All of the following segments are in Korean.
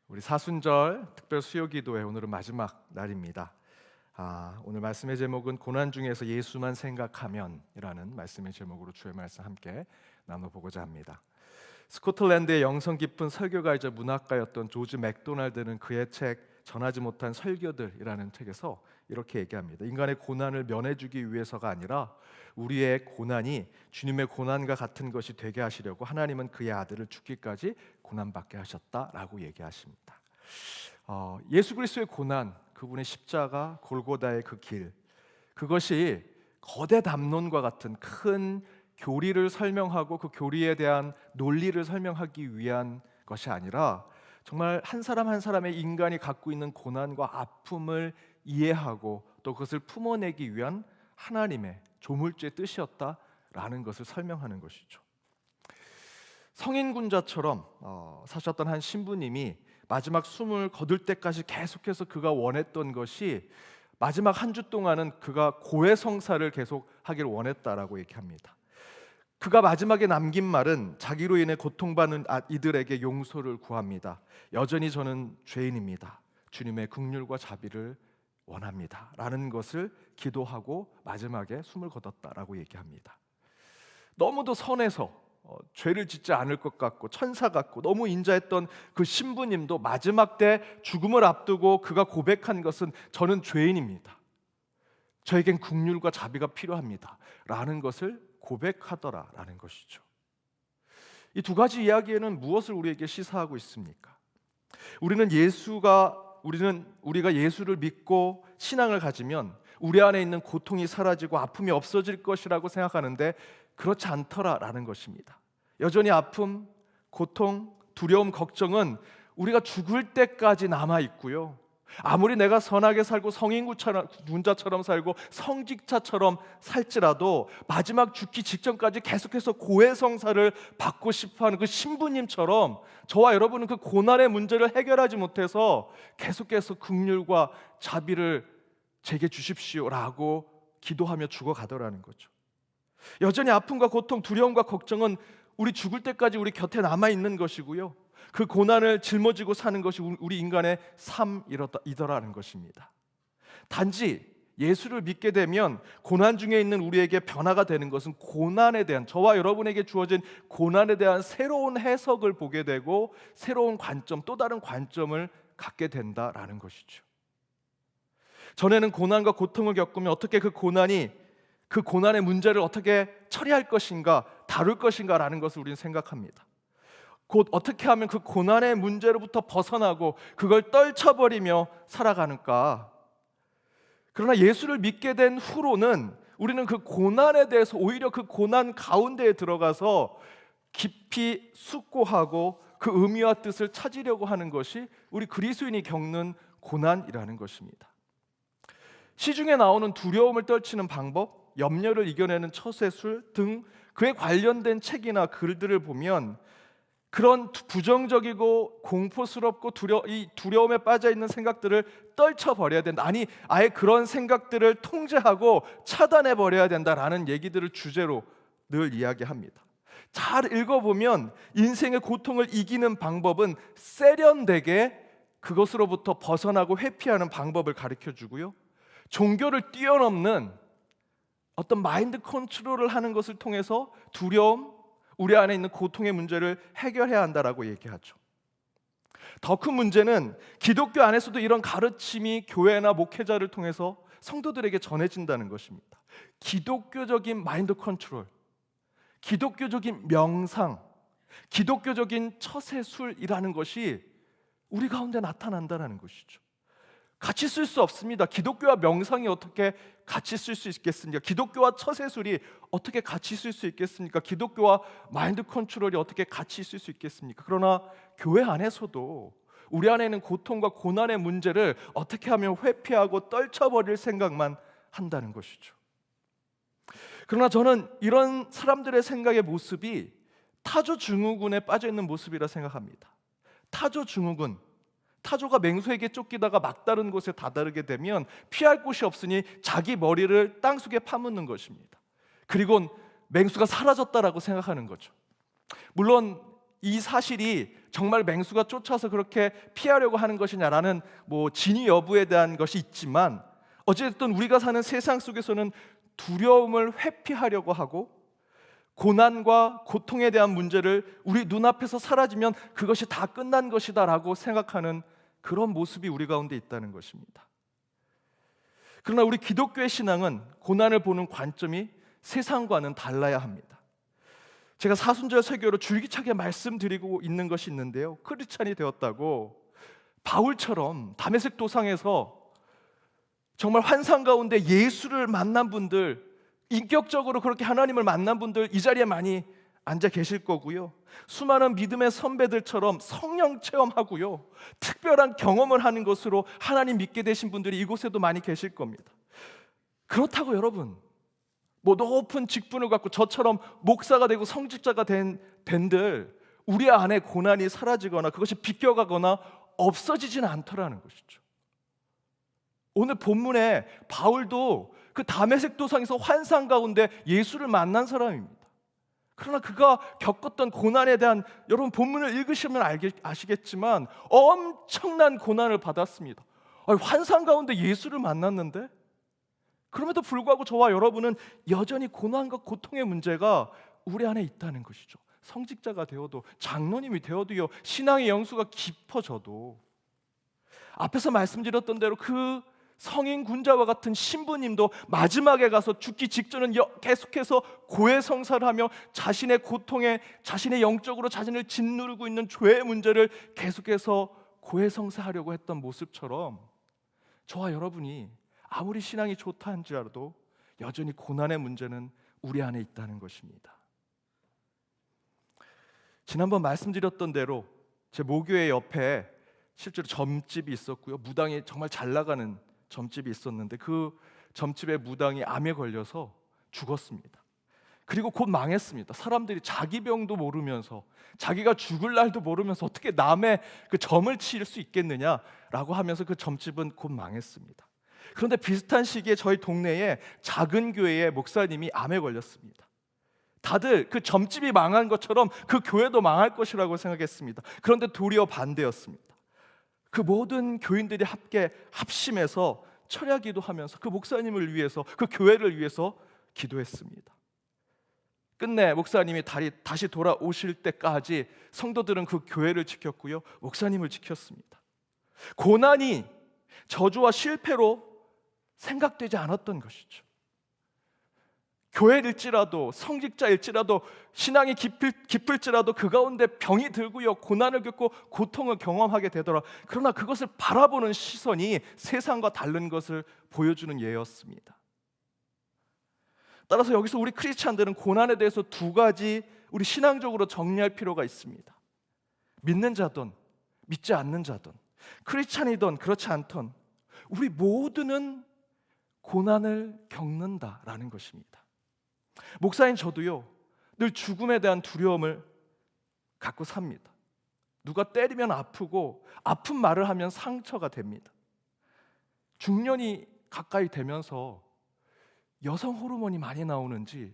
우리 사순절 특별 수요기도회 오늘은 마지막 날입니다. 오늘 말씀의 제목은 고난 중에서 예수만 생각하면이라는 말씀의 제목으로 주의 말씀 함께 나눠보고자 합니다. 스코틀랜드의 영성 깊은 설교가이자 문학가였던 조지 맥도날드는 그의 책 전하지 못한 설교들이라는 책에서 이렇게 얘기합니다. 인간의 고난을 면해주기 위해서가 아니라 우리의 고난이 주님의 고난과 같은 것이 되게 하시려고 하나님은 그의 아들을 죽기까지 고난받게 하셨다라고 얘기하십니다. 예수 그리스도의 고난, 그분의 십자가, 골고다의 그 길, 그것이 거대 담론과 같은 큰 교리를 설명하고 그 교리에 대한 논리를 설명하기 위한 것이 아니라 정말 한 사람 한 사람의 인간이 갖고 있는 고난과 아픔을 이해하고 또 그것을 품어내기 위한 하나님의 조물주의 뜻이었다라는 것을 설명하는 것이죠. 성인군자처럼 사셨던 한 신부님이 마지막 숨을 거둘 때까지 계속해서 그가 원했던 것이 마지막 한 주 동안은 그가 고해성사를 계속 하기를 원했다라고 얘기합니다. 그가 마지막에 남긴 말은 자기로 인해 고통받는 이들에게 용서를 구합니다. 여전히 저는 죄인입니다. 주님의 긍휼과 자비를 원합니다. 라는 것을 기도하고 마지막에 숨을 거뒀다라고 얘기합니다. 너무도 선해서 죄를 짓지 않을 것 같고 천사 같고 너무 인자했던 그 신부님도 마지막 때 죽음을 앞두고 그가 고백한 것은 저는 죄인입니다. 저에겐 긍휼과 자비가 필요합니다. 라는 것을 고백하더라라는 것이죠. 이 두 가지 이야기에는 무엇을 우리에게 시사하고 있습니까? 우리가 예수를 믿고 신앙을 가지면 우리 안에 있는 고통이 사라지고 아픔이 없어질 것이라고 생각하는데 그렇지 않더라라는 것입니다. 여전히 아픔, 고통, 두려움, 걱정은 우리가 죽을 때까지 남아 있고요. 아무리 내가 선하게 살고 성인군자처럼 살고 성직자처럼 살지라도 마지막 죽기 직전까지 계속해서 고해성사를 받고 싶어하는 그 신부님처럼 저와 여러분은 그 고난의 문제를 해결하지 못해서 계속해서 긍휼과 자비를 제게 주십시오라고 기도하며 죽어가더라는 거죠. 여전히 아픔과 고통, 두려움과 걱정은 우리 죽을 때까지 우리 곁에 남아있는 것이고요, 그 고난을 짊어지고 사는 것이 우리 인간의 삶이더라는 것입니다. 단지 예수를 믿게 되면 고난 중에 있는 우리에게 변화가 되는 것은 고난에 대한, 저와 여러분에게 주어진 고난에 대한 새로운 해석을 보게 되고 새로운 관점, 또 다른 관점을 갖게 된다라는 것이죠. 전에는 고난과 고통을 겪으면 어떻게 그 고난의 문제를 어떻게 처리할 것인가, 다룰 것인가라는 것을 우리는 생각합니다. 곧 어떻게 하면 그 고난의 문제로부터 벗어나고 그걸 떨쳐버리며 살아가는가. 그러나 예수를 믿게 된 후로는 우리는 그 고난에 대해서 오히려 그 고난 가운데에 들어가서 깊이 숙고하고 그 의미와 뜻을 찾으려고 하는 것이 우리 그리스도인이 겪는 고난이라는 것입니다. 시중에 나오는 두려움을 떨치는 방법, 염려를 이겨내는 처세술 등 그에 관련된 책이나 글들을 보면 그런 부정적이고 공포스럽고 이 두려움에 빠져있는 생각들을 떨쳐버려야 된다, 아니 아예 그런 생각들을 통제하고 차단해버려야 된다라는 얘기들을 주제로 늘 이야기합니다. 잘 읽어보면 인생의 고통을 이기는 방법은 세련되게 그것으로부터 벗어나고 회피하는 방법을 가르쳐주고요, 종교를 뛰어넘는 어떤 마인드 컨트롤을 하는 것을 통해서 두려움, 우리 안에 있는 고통의 문제를 해결해야 한다라고 얘기하죠. 더 큰 문제는 기독교 안에서도 이런 가르침이 교회나 목회자를 통해서 성도들에게 전해진다는 것입니다. 기독교적인 마인드 컨트롤, 기독교적인 명상, 기독교적인 처세술이라는 것이 우리 가운데 나타난다는 것이죠. 같이 쓸 수 없습니다. 기독교와 명상이 어떻게 같이 쓸 수 있겠습니까? 기독교와 처세술이 어떻게 같이 쓸 수 있겠습니까? 기독교와 마인드 컨트롤이 어떻게 같이 쓸 수 있겠습니까? 그러나 교회 안에서도 우리 안에 있는 고통과 고난의 문제를 어떻게 하면 회피하고 떨쳐버릴 생각만 한다는 것이죠. 그러나 저는 이런 사람들의 생각의 모습이 타조 증후군에 빠져 있는 모습이라 생각합니다. 타조 증후군, 타조가 맹수에게 쫓기다가 막다른 곳에 다다르게 되면 피할 곳이 없으니 자기 머리를 땅속에 파묻는 것입니다. 그리고 맹수가 사라졌다라고 생각하는 거죠. 물론 이 사실이 정말 맹수가 쫓아서 그렇게 피하려고 하는 것이냐라는 진위 여부에 대한 것이 있지만, 어쨌든 우리가 사는 세상 속에서는 두려움을 회피하려고 하고 고난과 고통에 대한 문제를 우리 눈앞에서 사라지면 그것이 다 끝난 것이다라고 생각하는 그런 모습이 우리 가운데 있다는 것입니다. 그러나 우리 기독교의 신앙은 고난을 보는 관점이 세상과는 달라야 합니다. 제가 사순절 설교로 줄기차게 말씀드리고 있는 것이 있는데요, 크리스찬이 되었다고 바울처럼 다메섹 도상에서 정말 환상 가운데 예수를 만난 분들, 인격적으로 그렇게 하나님을 만난 분들 이 자리에 많이 앉아 계실 거고요, 수많은 믿음의 선배들처럼 성령 체험하고요, 특별한 경험을 하는 것으로 하나님 믿게 되신 분들이 이곳에도 많이 계실 겁니다. 그렇다고 여러분 높은 직분을 갖고 저처럼 목사가 되고 성직자가 된들 우리 안에 고난이 사라지거나 그것이 비껴가거나 없어지지는 않더라는 것이죠. 오늘 본문에 바울도 그 다메섹 도상에서 환상 가운데 예수를 만난 사람입니다. 그러나 그가 겪었던 고난에 대한, 여러분 본문을 읽으시면 아시겠지만 엄청난 고난을 받았습니다. 환상 가운데 예수를 만났는데, 그럼에도 불구하고 저와 여러분은 여전히 고난과 고통의 문제가 우리 안에 있다는 것이죠. 성직자가 되어도, 장로님이 되어도요, 신앙의 영수가 깊어져도, 앞에서 말씀드렸던 대로 그 성인 군자와 같은 신부님도 마지막에 가서 죽기 직전은 계속해서 고해성사를 하며 자신의 고통에, 자신의 영적으로 자신을 짓누르고 있는 죄의 문제를 계속해서 고해성사하려고 했던 모습처럼, 저와 여러분이 아무리 신앙이 좋다 한지라도 여전히 고난의 문제는 우리 안에 있다는 것입니다. 지난번 말씀드렸던 대로 제 모교회 옆에 실제로 점집이 있었고요, 무당이 정말 잘 나가는 점집이 있었는데 그 점집의 무당이 암에 걸려서 죽었습니다. 그리고 곧 망했습니다. 사람들이 자기 병도 모르면서, 자기가 죽을 날도 모르면서 어떻게 남의 그 점을 치를 수 있겠느냐라고 하면서 그 점집은 곧 망했습니다. 그런데 비슷한 시기에 저희 동네에 작은 교회의 목사님이 암에 걸렸습니다. 다들 그 점집이 망한 것처럼 그 교회도 망할 것이라고 생각했습니다. 그런데 도리어 반대였습니다. 그 모든 교인들이 합심해서 철야기도 하면서 그 목사님을 위해서, 그 교회를 위해서 기도했습니다. 끝내 목사님이 다시 돌아오실 때까지 성도들은 그 교회를 지켰고요, 목사님을 지켰습니다. 고난이 저주와 실패로 생각되지 않았던 것이죠. 교회일지라도, 성직자일지라도, 신앙이 깊을지라도 그 가운데 병이 들고요, 고난을 겪고 고통을 경험하게 되더라. 그러나 그것을 바라보는 시선이 세상과 다른 것을 보여주는 예였습니다. 따라서 여기서 우리 크리스찬들은 고난에 대해서 두 가지 우리 신앙적으로 정리할 필요가 있습니다. 믿는 자든 믿지 않는 자든, 크리스찬이든 그렇지 않든 우리 모두는 고난을 겪는다라는 것입니다. 목사인 저도요, 늘 죽음에 대한 두려움을 갖고 삽니다. 누가 때리면 아프고 아픈 말을 하면 상처가 됩니다. 중년이 가까이 되면서 여성 호르몬이 많이 나오는지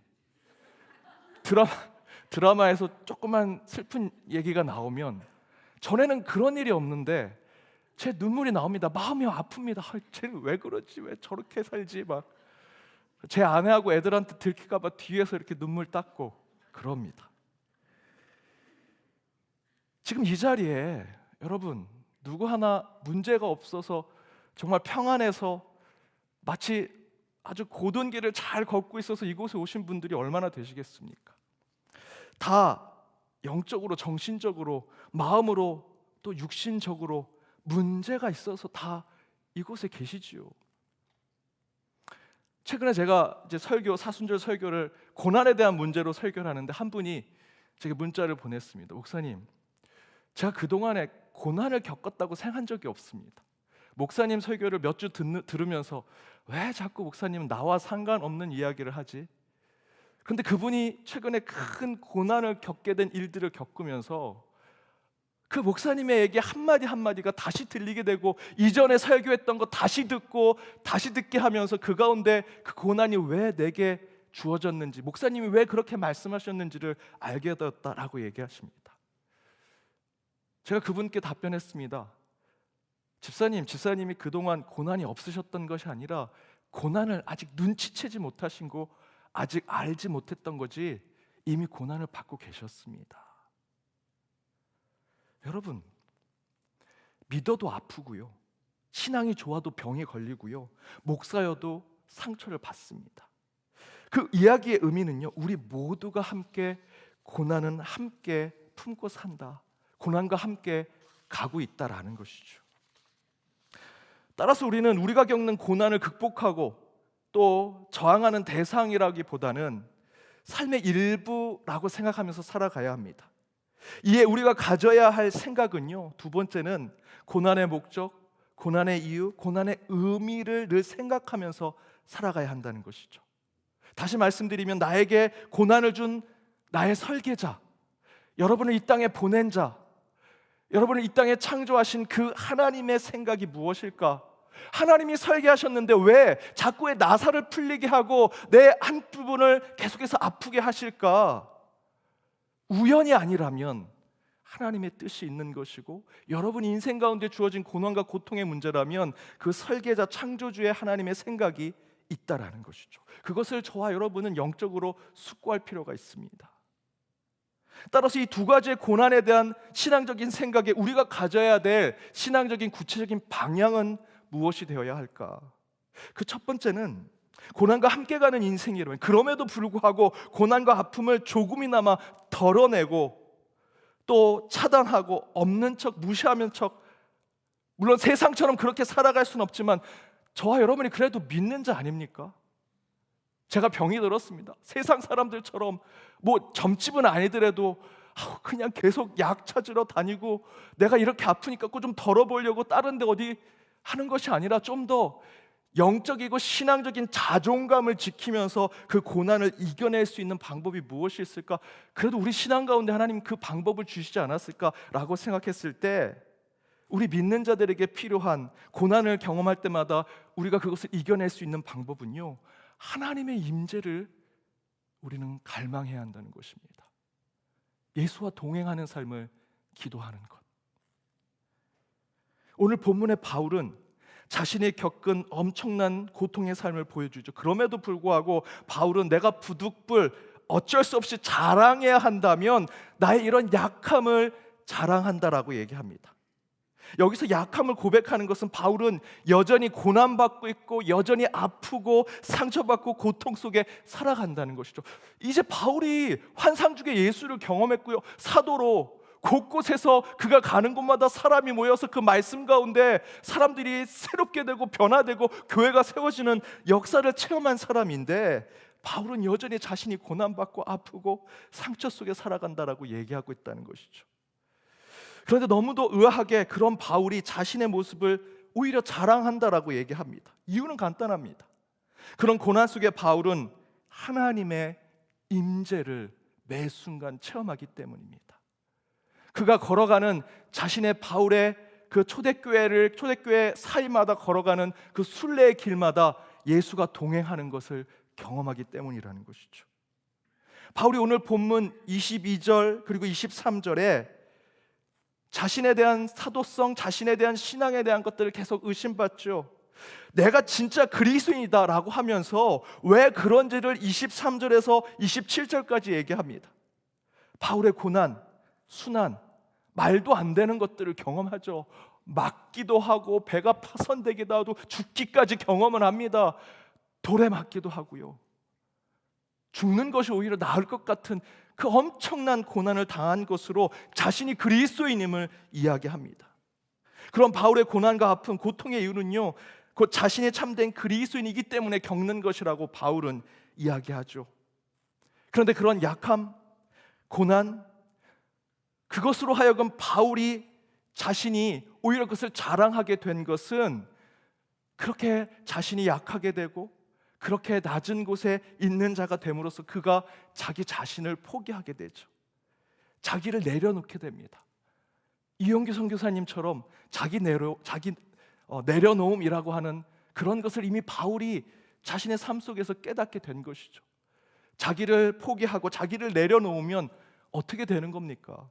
드라마에서 조그만 슬픈 얘기가 나오면, 전에는 그런 일이 없는데 제 눈물이 나옵니다. 마음이 아픕니다. 쟤는 왜 그러지? 왜 저렇게 살지? 막 제 아내하고 애들한테 들킬까 봐 뒤에서 이렇게 눈물 닦고 그럽니다. 지금 이 자리에 여러분 누구 하나 문제가 없어서 정말 평안해서 마치 아주 고든 길을 잘 걷고 있어서 이곳에 오신 분들이 얼마나 되시겠습니까? 다 영적으로, 정신적으로, 마음으로, 또 육신적으로 문제가 있어서 다 이곳에 계시지요. 최근에 제가 이제 사순절 설교를 고난에 대한 문제로 설교를 하는데 한 분이 제게 문자를 보냈습니다. 목사님, 제가 그동안에 고난을 겪었다고 생각한 적이 없습니다. 목사님 설교를 몇 주 들으면서 왜 자꾸 목사님은 나와 상관없는 이야기를 하지? 그런데 그분이 최근에 큰 고난을 겪게 된 일들을 겪으면서 그 목사님의 얘기 한마디 한마디가 다시 들리게 되고, 이전에 설교했던 거 다시 듣고 다시 듣게 하면서 그 가운데 그 고난이 왜 내게 주어졌는지, 목사님이 왜 그렇게 말씀하셨는지를 알게 되었다라고 얘기하십니다. 제가 그분께 답변했습니다. 집사님이 그동안 고난이 없으셨던 것이 아니라 고난을 아직 눈치채지 못하신 거, 아직 알지 못했던 거지 이미 고난을 받고 계셨습니다. 여러분, 믿어도 아프고요, 신앙이 좋아도 병에 걸리고요, 목사여도 상처를 받습니다. 그 이야기의 의미는요, 우리 모두가 함께 고난은 함께 품고 산다, 고난과 함께 가고 있다라는 것이죠. 따라서 우리는 우리가 겪는 고난을 극복하고 또 저항하는 대상이라기보다는 삶의 일부라고 생각하면서 살아가야 합니다. 이에 우리가 가져야 할 생각은요, 두 번째는 고난의 목적, 고난의 이유, 고난의 의미를 늘 생각하면서 살아가야 한다는 것이죠. 다시 말씀드리면, 나에게 고난을 준 나의 설계자, 여러분을 이 땅에 보낸 자, 여러분을 이 땅에 창조하신 그 하나님의 생각이 무엇일까? 하나님이 설계하셨는데 왜 자꾸 나사를 풀리게 하고 내 한 부분을 계속해서 아프게 하실까? 우연이 아니라면 하나님의 뜻이 있는 것이고, 여러분 인생 가운데 주어진 고난과 고통의 문제라면 그 설계자 창조주의 하나님의 생각이 있다라는 것이죠. 그것을 저와 여러분은 영적으로 숙고할 필요가 있습니다. 따라서 이 두 가지의 고난에 대한 신앙적인 생각에 우리가 가져야 될 신앙적인 구체적인 방향은 무엇이 되어야 할까? 그 첫 번째는 고난과 함께 가는 인생이라면, 그럼에도 불구하고 고난과 아픔을 조금이나마 덜어내고 또 차단하고 없는 척, 무시하는 척, 물론 세상처럼 그렇게 살아갈 수는 없지만 저와 여러분이 그래도 믿는 자 아닙니까? 제가 병이 들었습니다. 세상 사람들처럼 뭐 점집은 아니더라도 그냥 계속 약 찾으러 다니고, 내가 이렇게 아프니까 좀 덜어보려고 다른 데 어디 하는 것이 아니라 좀 더 영적이고 신앙적인 자존감을 지키면서 그 고난을 이겨낼 수 있는 방법이 무엇이 있을까? 그래도 우리 신앙 가운데 하나님 그 방법을 주시지 않았을까라고 생각했을 때, 우리 믿는 자들에게 필요한 고난을 경험할 때마다 우리가 그것을 이겨낼 수 있는 방법은요, 하나님의 임재를 우리는 갈망해야 한다는 것입니다. 예수와 동행하는 삶을 기도하는 것. 오늘 본문의 바울은 자신이 겪은 엄청난 고통의 삶을 보여주죠. 그럼에도 불구하고 바울은 내가 부득불 어쩔 수 없이 자랑해야 한다면 나의 이런 약함을 자랑한다라고 얘기합니다. 여기서 약함을 고백하는 것은 바울은 여전히 고난받고 있고 여전히 아프고 상처받고 고통 속에 살아간다는 것이죠. 이제 바울이 환상중의 예수를 경험했고요, 사도로 곳곳에서 그가 가는 곳마다 사람이 모여서 그 말씀 가운데 사람들이 새롭게 되고 변화되고 교회가 세워지는 역사를 체험한 사람인데, 바울은 여전히 자신이 고난받고 아프고 상처 속에 살아간다라고 얘기하고 있다는 것이죠. 그런데 너무도 의아하게 그런 바울이 자신의 모습을 오히려 자랑한다라고 얘기합니다. 이유는 간단합니다. 그런 고난 속에 바울은 하나님의 임재를 매 순간 체험하기 때문입니다. 그가 걸어가는 자신의 바울의 그 초대교회 사이마다 걸어가는 그 순례의 길마다 예수가 동행하는 것을 경험하기 때문이라는 것이죠. 바울이 오늘 본문 22절 그리고 23절에 자신에 대한 사도성, 자신에 대한 신앙에 대한 것들을 계속 의심받죠. 내가 진짜 그리스도인이다 라고 하면서 왜 그런지를 23절에서 27절까지 얘기합니다. 바울의 고난, 순환, 말도 안 되는 것들을 경험하죠. 맞기도 하고 배가 파손되기도 하고 죽기까지 경험을 합니다. 돌에 맞기도 하고요, 죽는 것이 오히려 나을 것 같은 그 엄청난 고난을 당한 것으로 자신이 그리스도인임을 이야기합니다. 그런 바울의 고난과 아픔, 고통의 이유는요, 곧 자신이 참된 그리스도인이기 때문에 겪는 것이라고 바울은 이야기하죠. 그런데 그런 약함, 고난, 그것으로 하여금 바울이 자신이 오히려 그것을 자랑하게 된 것은, 그렇게 자신이 약하게 되고 그렇게 낮은 곳에 있는 자가 됨으로써 그가 자기 자신을 포기하게 되죠. 자기를 내려놓게 됩니다. 이용규 선교사님처럼 자기 내려놓음이라고 하는 그런 것을 이미 바울이 자신의 삶 속에서 깨닫게 된 것이죠. 자기를 포기하고 자기를 내려놓으면 어떻게 되는 겁니까?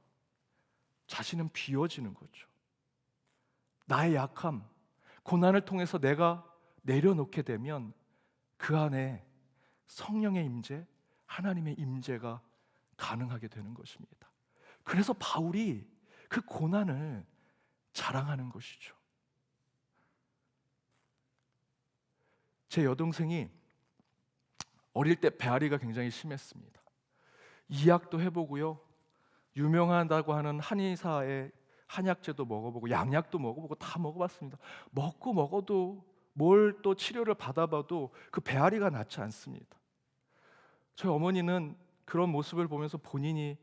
자신은 비워지는 거죠. 나의 약함, 고난을 통해서 내가 내려놓게 되면 그 안에 성령의 임재, 하나님의 임재가 가능하게 되는 것입니다. 그래서 바울이 그 고난을 자랑하는 것이죠. 제 여동생이 어릴 때 배앓이가 굉장히 심했습니다. 이약도 해보고요, 유명하다고 하는 한의사의 한약제도 먹어보고 양약도 먹어보고 다 먹어봤습니다. 먹고 먹어도 뭘 또 치료를 받아봐도 그 배앓이가 낫지 않습니다. 저희 어머니는 그런 모습을 보면서 본인이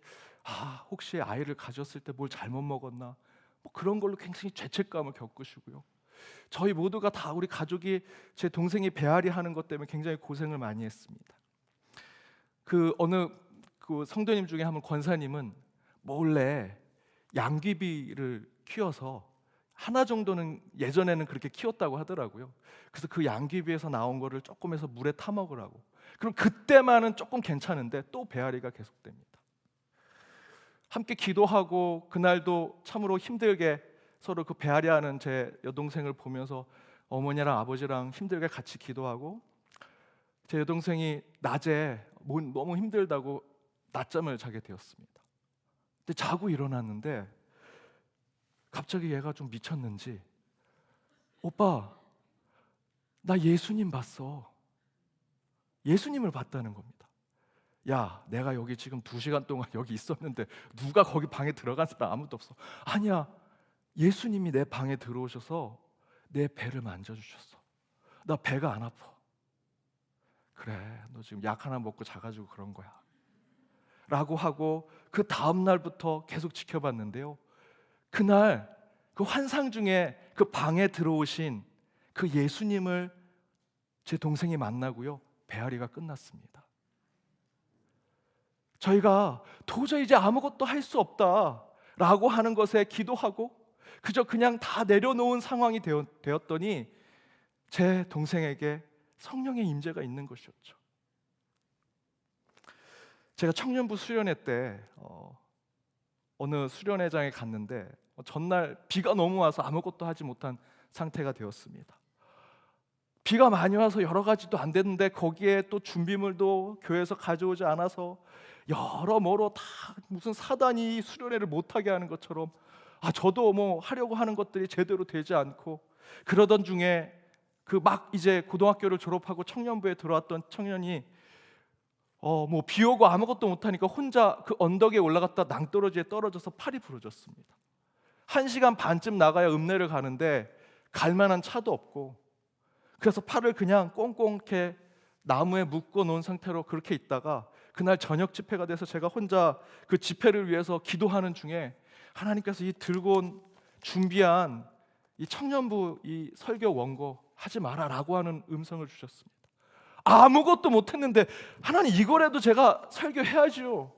혹시 아이를 가졌을 때 뭘 잘못 먹었나, 뭐 그런 걸로 굉장히 죄책감을 겪으시고요. 저희 모두가 다, 우리 가족이 제 동생이 배앓이 하는 것 때문에 굉장히 고생을 많이 했습니다. 어느 성도님 중에 한 분, 권사님은 몰래 양귀비를 키워서 하나 정도는 예전에는 그렇게 키웠다고 하더라고요. 그래서 그 양귀비에서 나온 거를 조금 해서 물에 타 먹으라고. 그럼 그때만은 조금 괜찮은데 또 배앓이가 계속됩니다. 함께 기도하고 그날도 참으로 힘들게 서로 그 배앓이하는 제 여동생을 보면서 어머니랑 아버지랑 힘들게 같이 기도하고, 제 여동생이 낮에 너무 힘들다고 낮잠을 자게 되었습니다. 근데 자고 일어났는데 갑자기 얘가 좀 미쳤는지, 오빠, 나 예수님 봤어. 예수님을 봤다는 겁니다. 야, 내가 여기 지금 2시간 동안 여기 있었는데 누가 거기 방에 들어간 사람 아무도 없어. 아니야, 예수님이 내 방에 들어오셔서 내 배를 만져주셨어. 나 배가 안 아파. 그래, 너 지금 약 하나 먹고 자가지고 그런 거야 라고 하고, 그 다음 날부터 계속 지켜봤는데요, 그날 그 환상 중에 그 방에 들어오신 그 예수님을 제 동생이 만나고요, 배앓이가 끝났습니다. 저희가 도저히 이제 아무것도 할 수 없다라고 하는 것에 기도하고 그냥 다 내려놓은 상황이 되었더니 제 동생에게 성령의 임재가 있는 것이었죠. 제가 청년부 수련회 때 어느 수련회장에 갔는데 전날 비가 너무 와서 아무것도 하지 못한 상태가 되었습니다. 비가 많이 와서 여러 가지도 안 됐는데 거기에 또 준비물도 교회에서 가져오지 않아서 여러모로 다 무슨 사단이 수련회를 못하게 하는 것처럼 저도 뭐 하려고 하는 것들이 제대로 되지 않고, 그러던 중에 막 이제 고등학교를 졸업하고 청년부에 들어왔던 청년이 뭐 비 오고 아무것도 못하니까 혼자 그 언덕에 올라갔다 낭떠러지에 떨어져서 팔이 부러졌습니다. 1시간 반쯤 나가야 읍내를 가는데 갈 만한 차도 없고, 그래서 팔을 그냥 꽁꽁 이렇게 나무에 묶어 놓은 상태로 그렇게 있다가 그날 저녁 집회가 돼서 제가 혼자 그 집회를 위해서 기도하는 중에 하나님께서 이 들고 준비한 이 청년부 이 설교 원고 하지 마라라고 하는 음성을 주셨습니다. 아무것도 못했는데 하나님, 이거라도 제가 설교해야지요.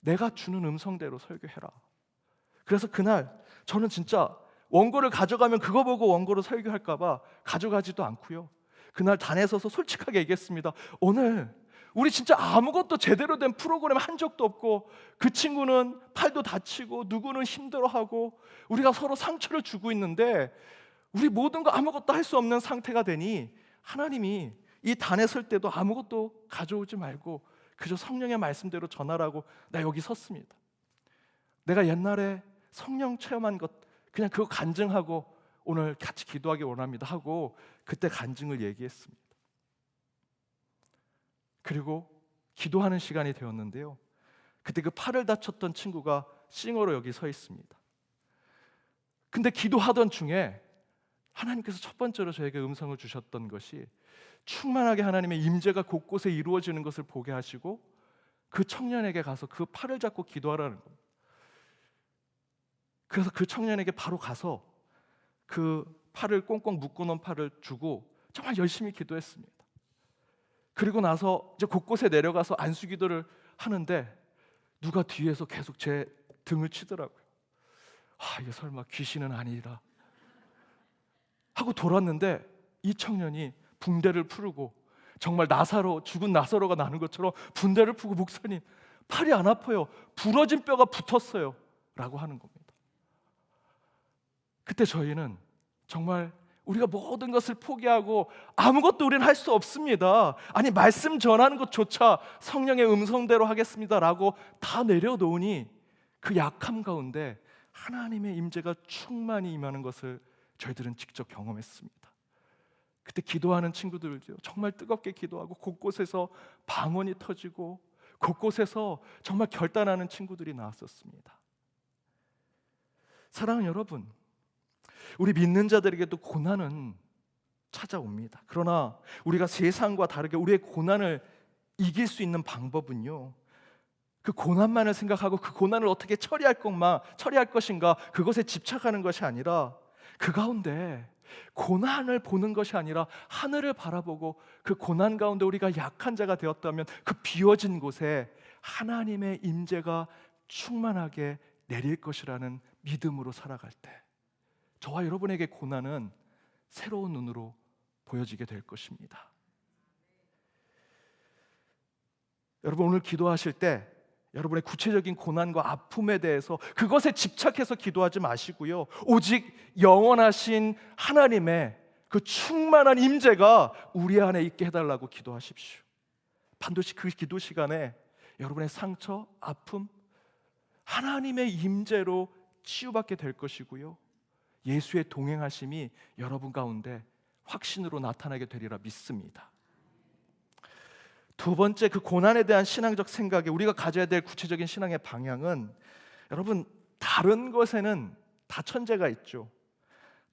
내가 주는 음성대로 설교해라. 그래서 그날 저는 진짜 원고를 가져가면 그거 보고 원고로 설교할까 봐 가져가지도 않고요, 그날 단에 서서 솔직하게 얘기했습니다. 오늘 우리 진짜 아무것도 제대로 된 프로그램 한 적도 없고, 그 친구는 팔도 다치고 누구는 힘들어하고 우리가 서로 상처를 주고 있는데 우리 모든 거 아무것도 할 수 없는 상태가 되니 하나님이 이 단에 설 때도 아무것도 가져오지 말고 그저 성령의 말씀대로 전하라고 나 여기 섰습니다. 내가 옛날에 성령 체험한 것 그냥 그거 간증하고 오늘 같이 기도하기 원합니다 하고 그때 간증을 얘기했습니다. 그리고 기도하는 시간이 되었는데요, 그때 그 팔을 다쳤던 친구가 싱어로 여기 서 있습니다. 근데 기도하던 중에 하나님께서 첫 번째로 저에게 음성을 주셨던 것이 충만하게 하나님의 임재가 곳곳에 이루어지는 것을 보게 하시고 그 청년에게 가서 그 팔을 잡고 기도하라는 겁니다. 그래서 그 청년에게 바로 가서 그 팔을 꽁꽁 묶어놓은 팔을 주고 정말 열심히 기도했습니다. 그리고 나서 이제 곳곳에 내려가서 안수기도를 하는데 누가 뒤에서 계속 제 등을 치더라고요. 이게 설마 귀신은 아니라 하고 돌았는데 이 청년이 붕대를 풀고 정말 죽은 나사로가 나는 것처럼 붕대를 풀고, 목사님 팔이 안 아파요. 부러진 뼈가 붙었어요. 라고 하는 겁니다. 그때 저희는 정말 우리가 모든 것을 포기하고 아무것도 우리는 할 수 없습니다. 아니 말씀 전하는 것조차 성령의 음성대로 하겠습니다라고 다 내려놓으니 그 약함 가운데 하나님의 임재가 충만히 임하는 것을 저희들은 직접 경험했습니다. 그때 기도하는 친구들도 정말 뜨겁게 기도하고 곳곳에서 방언이 터지고 곳곳에서 정말 결단하는 친구들이 나왔었습니다. 사랑하는 여러분, 우리 믿는 자들에게도 고난은 찾아옵니다. 그러나 우리가 세상과 다르게 우리의 고난을 이길 수 있는 방법은요, 그 고난만을 생각하고 그 고난을 어떻게 처리할 것인가 그것에 집착하는 것이 아니라 그 가운데 고난을 보는 것이 아니라 하늘을 바라보고 그 고난 가운데 우리가 약한 자가 되었다면 그 비워진 곳에 하나님의 임재가 충만하게 내릴 것이라는 믿음으로 살아갈 때 저와 여러분에게 고난은 새로운 눈으로 보여지게 될 것입니다. 여러분 오늘 기도하실 때 여러분의 구체적인 고난과 아픔에 대해서 그것에 집착해서 기도하지 마시고요, 오직 영원하신 하나님의 그 충만한 임재가 우리 안에 있게 해달라고 기도하십시오. 반드시 그 기도 시간에 여러분의 상처, 아픔 하나님의 임재로 치유받게 될 것이고요, 예수의 동행하심이 여러분 가운데 확신으로 나타나게 되리라 믿습니다. 두 번째, 그 고난에 대한 신앙적 생각에 우리가 가져야 될 구체적인 신앙의 방향은, 여러분 다른 것에는 다 천재가 있죠.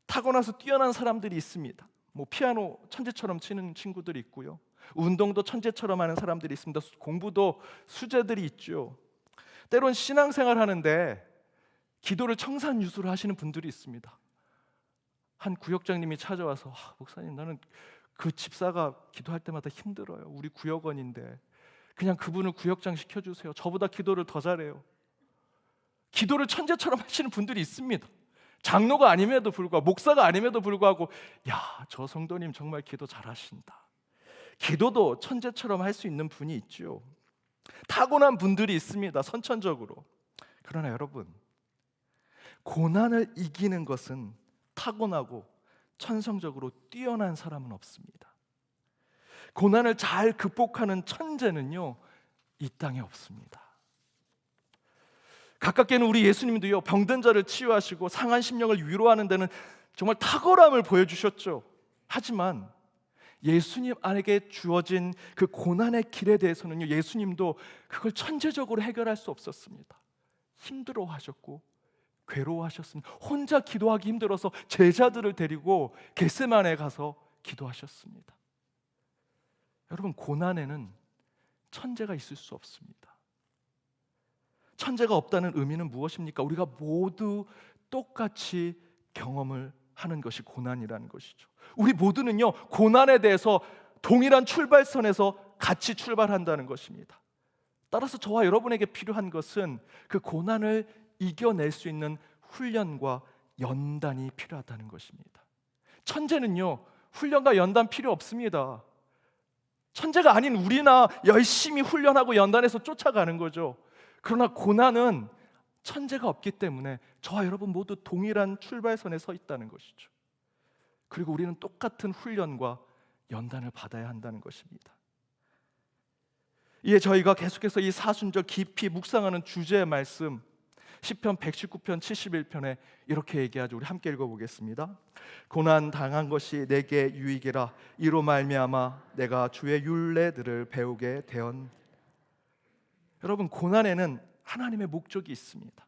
타고나서 뛰어난 사람들이 있습니다. 피아노 천재처럼 치는 친구들이 있고요, 운동도 천재처럼 하는 사람들이 있습니다. 공부도 수재들이 있죠. 때론 신앙생활 하는데 기도를 청산유수를 하시는 분들이 있습니다. 한 구역장님이 찾아와서 목사님, 나는 그 집사가 기도할 때마다 힘들어요. 우리 구역원인데 그냥 그분을 구역장 시켜주세요. 저보다 기도를 더 잘해요. 기도를 천재처럼 하시는 분들이 있습니다. 장로가 아님에도 불구하고, 목사가 아님에도 불구하고, 야, 저 성도님 정말 기도 잘하신다. 기도도 천재처럼 할 수 있는 분이 있죠. 타고난 분들이 있습니다, 선천적으로. 그러나 여러분, 고난을 이기는 것은 타고나고 천성적으로 뛰어난 사람은 없습니다. 고난을 잘 극복하는 천재는요, 이 땅에 없습니다. 가깝게는 우리 예수님도요, 병든 자를 치유하시고 상한 심령을 위로하는 데는 정말 탁월함을 보여주셨죠. 하지만 예수님 안에게 주어진 그 고난의 길에 대해서는요, 예수님도 그걸 천재적으로 해결할 수 없었습니다. 힘들어하셨고 괴로워하셨습니다. 혼자 기도하기 힘들어서 제자들을 데리고 겟세마네에 가서 기도하셨습니다. 여러분, 고난에는 천재가 있을 수 없습니다. 천재가 없다는 의미는 무엇입니까? 우리가 모두 똑같이 경험을 하는 것이 고난이라는 것이죠. 우리 모두는요, 고난에 대해서 동일한 출발선에서 같이 출발한다는 것입니다. 따라서 저와 여러분에게 필요한 것은 그 고난을 이겨낼 수 있는 훈련과 연단이 필요하다는 것입니다. 천재는요, 훈련과 연단 필요 없습니다. 천재가 아닌 우리나 열심히 훈련하고 연단해서 쫓아가는 거죠. 그러나 고난은 천재가 없기 때문에 저와 여러분 모두 동일한 출발선에 서 있다는 것이죠. 그리고 우리는 똑같은 훈련과 연단을 받아야 한다는 것입니다. 이에 저희가 계속해서 이 사순절 깊이 묵상하는 주제의 말씀, 시편 119편 71편에 이렇게 얘기하죠. 우리 함께 읽어보겠습니다. 고난 당한 것이 내게 유익이라, 이로 말미암아 내가 주의 율례들을 배우게 되었. 여러분, 고난에는 하나님의 목적이 있습니다.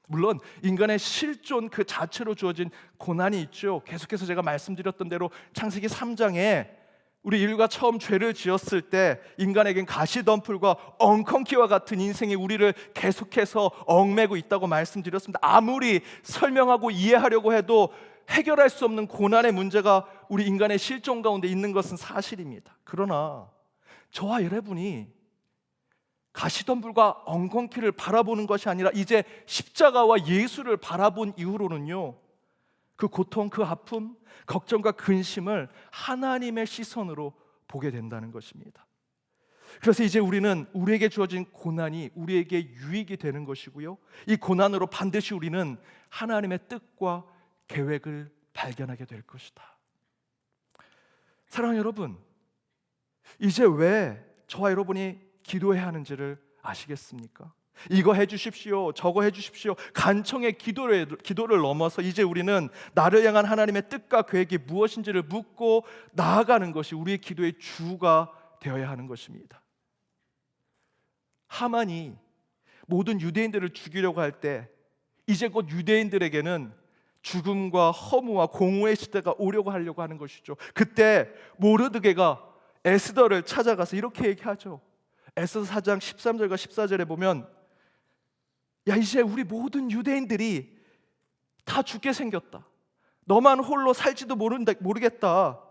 물론 인간의 실존 그 자체로 주어진 고난이 있죠. 계속해서 제가 말씀드렸던 대로 창세기 3장에 우리 인류가 처음 죄를 지었을 때 인간에겐 가시덤불과 엉겅퀴와 같은 인생이 우리를 계속해서 얽매고 있다고 말씀드렸습니다. 아무리 설명하고 이해하려고 해도 해결할 수 없는 고난의 문제가 우리 인간의 실존 가운데 있는 것은 사실입니다. 그러나 저와 여러분이 가시덤불과 엉겅퀴를 바라보는 것이 아니라 이제 십자가와 예수를 바라본 이후로는요, 그 고통, 그 아픔, 걱정과 근심을 하나님의 시선으로 보게 된다는 것입니다. 그래서 이제 우리는 우리에게 주어진 고난이 우리에게 유익이 되는 것이고요, 이 고난으로 반드시 우리는 하나님의 뜻과 계획을 발견하게 될 것이다. 사랑하는 여러분, 이제 왜 저와 여러분이 기도해야 하는지를 아시겠습니까? 이거 해주십시오, 저거 해주십시오, 간청의 기도를 넘어서 이제 우리는 나를 향한 하나님의 뜻과 계획이 무엇인지를 묻고 나아가는 것이 우리의 기도의 주가 되어야 하는 것입니다. 하만이 모든 유대인들을 죽이려고 할 때 이제 곧 유대인들에게는 죽음과 허무와 공허의 시대가 오려고 하려고 하는 것이죠. 그때 모르드게가 에스더를 찾아가서 이렇게 얘기하죠. 에스더 4장 13절과 14절에 보면, 야, 이제 우리 모든 유대인들이 다 죽게 생겼다. 너만 홀로 살지도 모르겠다.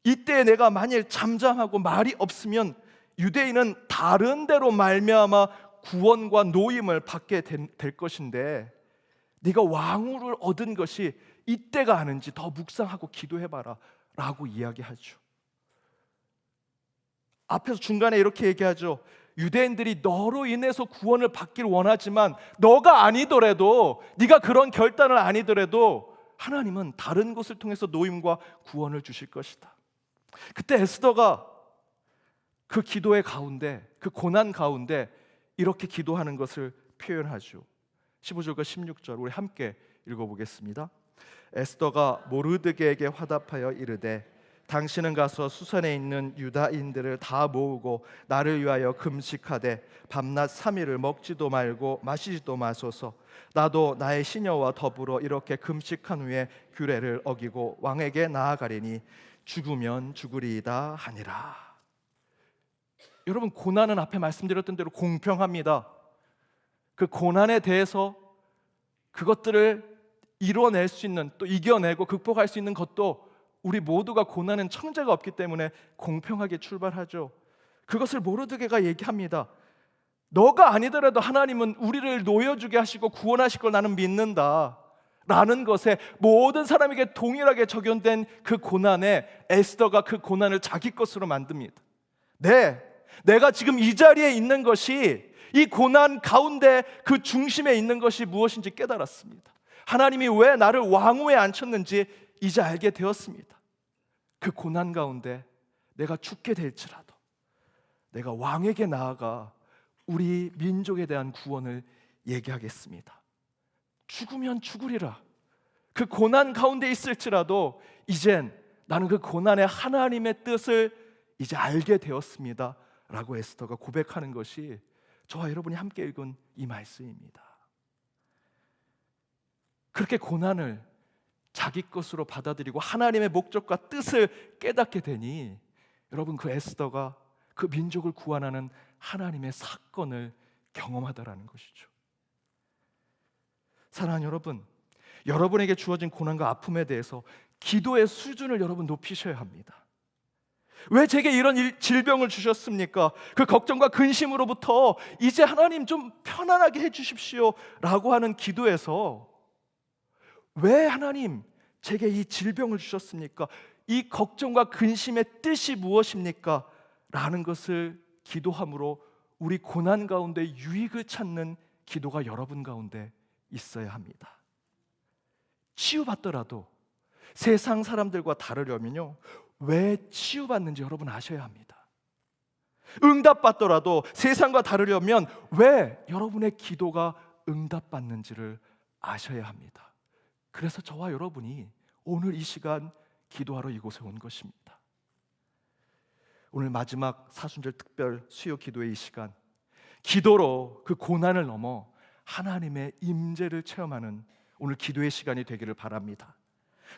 이때 내가 만일 잠잠하고 말이 없으면 유대인은 다른 데로 말미암아 구원과 노임을 받게 될 것인데, 네가 왕후를 얻은 것이 이때가 아닌지 더 묵상하고 기도해봐라 라고 이야기하죠. 앞에서 중간에 이렇게 얘기하죠. 유대인들이 너로 인해서 구원을 받기를 원하지만 너가 아니더라도, 네가 그런 결단을 아니더라도 하나님은 다른 곳을 통해서 노임과 구원을 주실 것이다. 그때 에스더가 그 기도의 가운데, 그 고난 가운데 이렇게 기도하는 것을 표현하죠. 15절과 16절 우리 함께 읽어보겠습니다. 에스더가 모르드게에게 화답하여 이르되, 당신은 가서 수산에 있는 유다인들을 다 모으고 나를 위하여 금식하되 밤낮 3일을 먹지도 말고 마시지도 마소서. 나도 나의 시녀와 더불어 이렇게 금식한 후에 규례를 어기고 왕에게 나아가리니 죽으면 죽으리이다 하니라. 여러분, 고난은 앞에 말씀드렸던 대로 공평합니다. 그 고난에 대해서 그것들을 이뤄낼 수 있는, 또 이겨내고 극복할 수 있는 것도 우리 모두가 고난은 청재가 없기 때문에 공평하게 출발하죠. 그것을 모르드게가 얘기합니다. 너가 아니더라도 하나님은 우리를 놓여주게 하시고 구원하실 걸 나는 믿는다 라는 것에 모든 사람에게 동일하게 적용된 그 고난에 에스더가 그 고난을 자기 것으로 만듭니다. 네, 내가 지금 이 자리에 있는 것이, 이 고난 가운데 그 중심에 있는 것이 무엇인지 깨달았습니다. 하나님이 왜 나를 왕후에 앉혔는지 이제 알게 되었습니다. 그 고난 가운데 내가 죽게 될지라도 내가 왕에게 나아가 우리 민족에 대한 구원을 얘기하겠습니다. 죽으면 죽으리라. 그 고난 가운데 있을지라도 이젠 나는 그 고난의 하나님의 뜻을 이제 알게 되었습니다 라고 에스더가 고백하는 것이 저와 여러분이 함께 읽은 이 말씀입니다. 그렇게 고난을 자기 것으로 받아들이고 하나님의 목적과 뜻을 깨닫게 되니 여러분, 그 에스더가 그 민족을 구원하는 하나님의 사건을 경험하더라는 것이죠. 사랑하는 여러분, 여러분에게 주어진 고난과 아픔에 대해서 기도의 수준을 여러분 높이셔야 합니다. 왜 제게 이런 질병을 주셨습니까? 그 걱정과 근심으로부터 이제 하나님 좀 편안하게 해주십시오 라고 하는 기도에서, 왜 하나님 제게 이 질병을 주셨습니까? 이 걱정과 근심의 뜻이 무엇입니까? 라는 것을 기도함으로 우리 고난 가운데 유익을 찾는 기도가 여러분 가운데 있어야 합니다. 치유받더라도 세상 사람들과 다르려면요, 왜 치유받는지 여러분 아셔야 합니다. 응답받더라도 세상과 다르려면 왜 여러분의 기도가 응답받는지를 아셔야 합니다. 그래서 저와 여러분이 오늘 이 시간 기도하러 이곳에 온 것입니다. 오늘 마지막 사순절 특별 수요 기도의 이 시간, 기도로 그 고난을 넘어 하나님의 임재를 체험하는 오늘 기도의 시간이 되기를 바랍니다.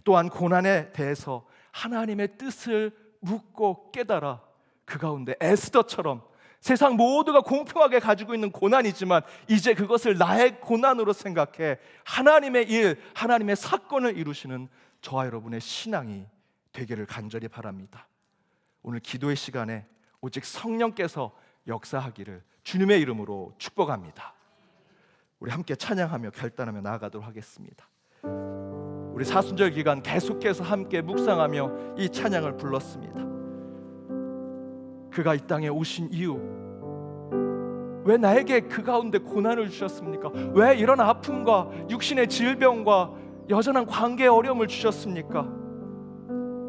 또한 고난에 대해서 하나님의 뜻을 묻고 깨달아 그 가운데 에스더처럼 세상 모두가 공평하게 가지고 있는 고난이지만 이제 그것을 나의 고난으로 생각해 하나님의 일, 하나님의 사건을 이루시는 저와 여러분의 신앙이 되기를 간절히 바랍니다. 오늘 기도의 시간에 오직 성령께서 역사하기를 주님의 이름으로 축복합니다. 우리 함께 찬양하며 결단하며 나아가도록 하겠습니다. 우리 사순절 기간 계속해서 함께 묵상하며 이 찬양을 불렀습니다. 그가 이 땅에 오신 이유, 왜 나에게 그 가운데 고난을 주셨습니까? 왜 이런 아픔과 육신의 질병과 여전한 관계의 어려움을 주셨습니까?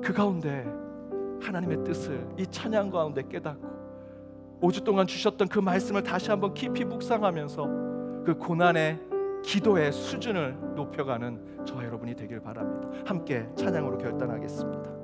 그 가운데 하나님의 뜻을 이 찬양 가운데 깨닫고 5주 동안 주셨던 그 말씀을 다시 한번 깊이 묵상하면서 그 고난의 기도의 수준을 높여가는 저와 여러분이 되길 바랍니다. 함께 찬양으로 결단하겠습니다.